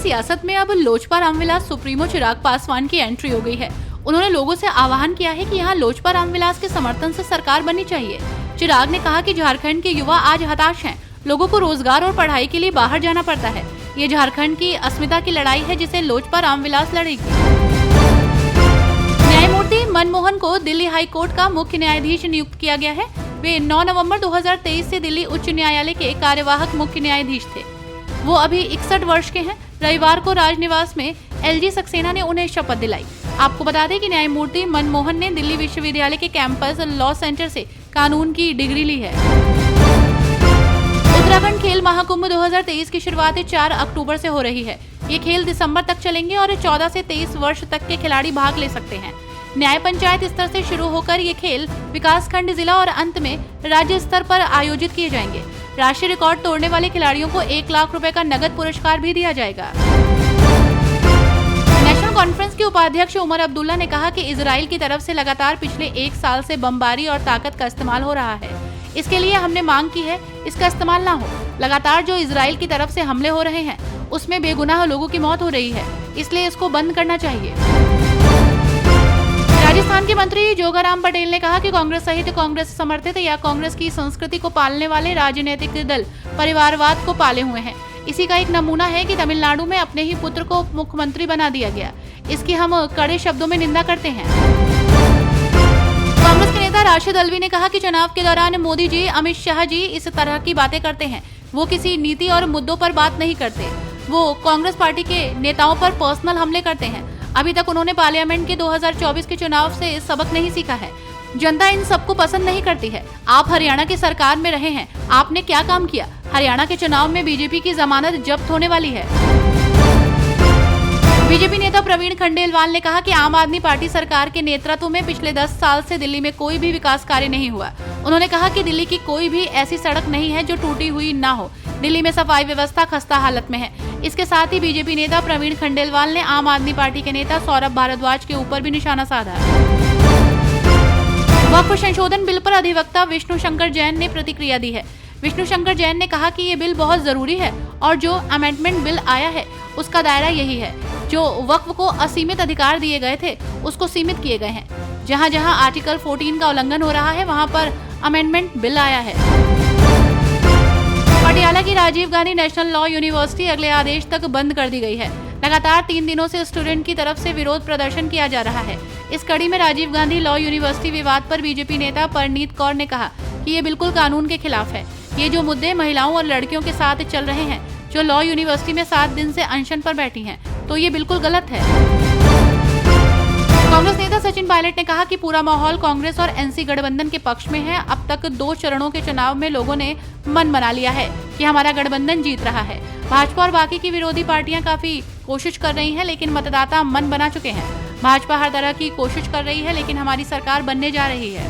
सियासत में अब लोजपा रामविलास सुप्रीमो चिराग पासवान की एंट्री हो गई है। उन्होंने लोगों से आह्वान किया है कि यहाँ लोजपा रामविलास के समर्थन से सरकार बननी चाहिए। चिराग ने कहा कि झारखंड के युवा आज हताश हैं। लोगों को रोजगार और पढ़ाई के लिए बाहर जाना पड़ता है। ये झारखंड की अस्मिता की लड़ाई है जिसे लोजपा रामविलास लड़ेगी। न्यायमूर्ति मनमोहन को दिल्ली हाई कोर्ट का मुख्य न्यायाधीश नियुक्त किया गया है। वे 9 नवंबर 2023 से दिल्ली उच्च न्यायालय के कार्यवाहक मुख्य न्यायाधीश थे। वो अभी 61 वर्ष के हैं। रविवार को राजनिवास में एलजी सक्सेना ने उन्हें शपथ दिलाई। आपको बता दें कि न्यायमूर्ति मनमोहन ने दिल्ली विश्वविद्यालय के कैंपस लॉ सेंटर से कानून की डिग्री ली है। उत्तराखंड खेल महाकुंभ 2023 की शुरुआत 4 अक्टूबर से हो रही है। ये खेल दिसंबर तक चलेंगे और 14 से 23 वर्ष तक के खिलाड़ी भाग ले सकते हैं। न्याय पंचायत स्तर से शुरू होकर ये खेल विकास खंड, जिला और अंत में राज्य स्तर पर आयोजित किए जाएंगे। राष्ट्रीय रिकॉर्ड तोड़ने वाले खिलाड़ियों को 1 लाख रुपए का नगद पुरस्कार भी दिया जाएगा। नेशनल कॉन्फ्रेंस के उपाध्यक्ष उमर अब्दुल्ला ने कहा कि इजराइल की तरफ से लगातार पिछले 1 साल से बमबारी और ताकत का इस्तेमाल हो रहा है। इसके लिए हमने मांग की है इसका इस्तेमाल ना हो। लगातार जो इजराइल की तरफ से हमले हो रहे हैं उसमें बेगुनाह लोगों की मौत हो रही है, इसलिए इसको बंद करना चाहिए। राजस्थान के मंत्री जोगाराम पटेल ने कहा कि कांग्रेस सहित कांग्रेस समर्थित या कांग्रेस की संस्कृति को पालने वाले राजनीतिक दल परिवारवाद को पाले हुए हैं। इसी का एक नमूना है कि तमिलनाडु में अपने ही पुत्र को मुख्यमंत्री बना दिया गया। इसकी हम कड़े शब्दों में निंदा करते हैं। कांग्रेस के नेता राशिद अल्वी ने कहा कि चुनाव के दौरान मोदी जी, अमित शाह जी इस तरह की बातें करते हैं। वो किसी नीति और मुद्दों पर बात नहीं करते। वो कांग्रेस पार्टी के नेताओं पर पर्सनल हमले करते हैं। अभी तक उन्होंने पार्लियामेंट के 2024 के चुनाव से सबक नहीं सीखा है। जनता इन सबको पसंद नहीं करती है। आप हरियाणा की सरकार में रहे हैं, आपने क्या काम किया? हरियाणा के चुनाव में बीजेपी की जमानत जब्त होने वाली है। बीजेपी नेता प्रवीण खंडेलवाल ने कहा कि आम आदमी पार्टी सरकार के नेतृत्व में पिछले 10 साल से दिल्ली में कोई भी विकास कार्य नहीं हुआ। उन्होंने कहा कि दिल्ली की कोई भी ऐसी सड़क नहीं है जो टूटी हुई ना हो। दिल्ली में सफाई व्यवस्था खस्ता हालत में है। इसके साथ ही बीजेपी नेता प्रवीण खंडेलवाल ने आम आदमी पार्टी के नेता सौरभ भारद्वाज के ऊपर भी निशाना साधा। वक्फ संशोधन बिल पर अधिवक्ता विष्णु शंकर जैन ने प्रतिक्रिया दी है। विष्णु शंकर जैन ने कहा कि ये बिल बहुत जरूरी है और जो अमेंडमेंट बिल आया है उसका दायरा यही है। जो वक्फ को असीमित अधिकार दिए गए थे उसको सीमित किए गए हैं। जहां जहां आर्टिकल 14 का उल्लंघन हो रहा है वहां पर अमेंडमेंट बिल आया है। पटियाला की Rajiv Gandhi national law university अगले आदेश तक बंद कर दी गई है। लगातार 3 दिनों से स्टूडेंट की तरफ से विरोध प्रदर्शन किया जा रहा है। इस कड़ी में राजीव गांधी लॉ यूनिवर्सिटी विवाद पर बीजेपी नेता परनीत कौर ने कहा कि ये बिल्कुल कानून के खिलाफ है। ये जो मुद्दे महिलाओं और लड़कियों के साथ चल रहे हैं, जो लॉ यूनिवर्सिटी में 7 दिन से अनशन पर बैठी हैं, तो ये बिल्कुल गलत है। कांग्रेस नेता सचिन पायलट ने कहा कि पूरा माहौल कांग्रेस और एनसी गठबंधन के पक्ष में है। अब तक 2 चरणों के चुनाव में लोगों ने मन बना लिया है कि हमारा गठबंधन जीत रहा है। भाजपा और बाकी की विरोधी पार्टियां काफी कोशिश कर रही हैं, लेकिन मतदाता मन बना चुके हैं। भाजपा हर तरह की कोशिश कर रही है, लेकिन हमारी सरकार बनने जा रही है।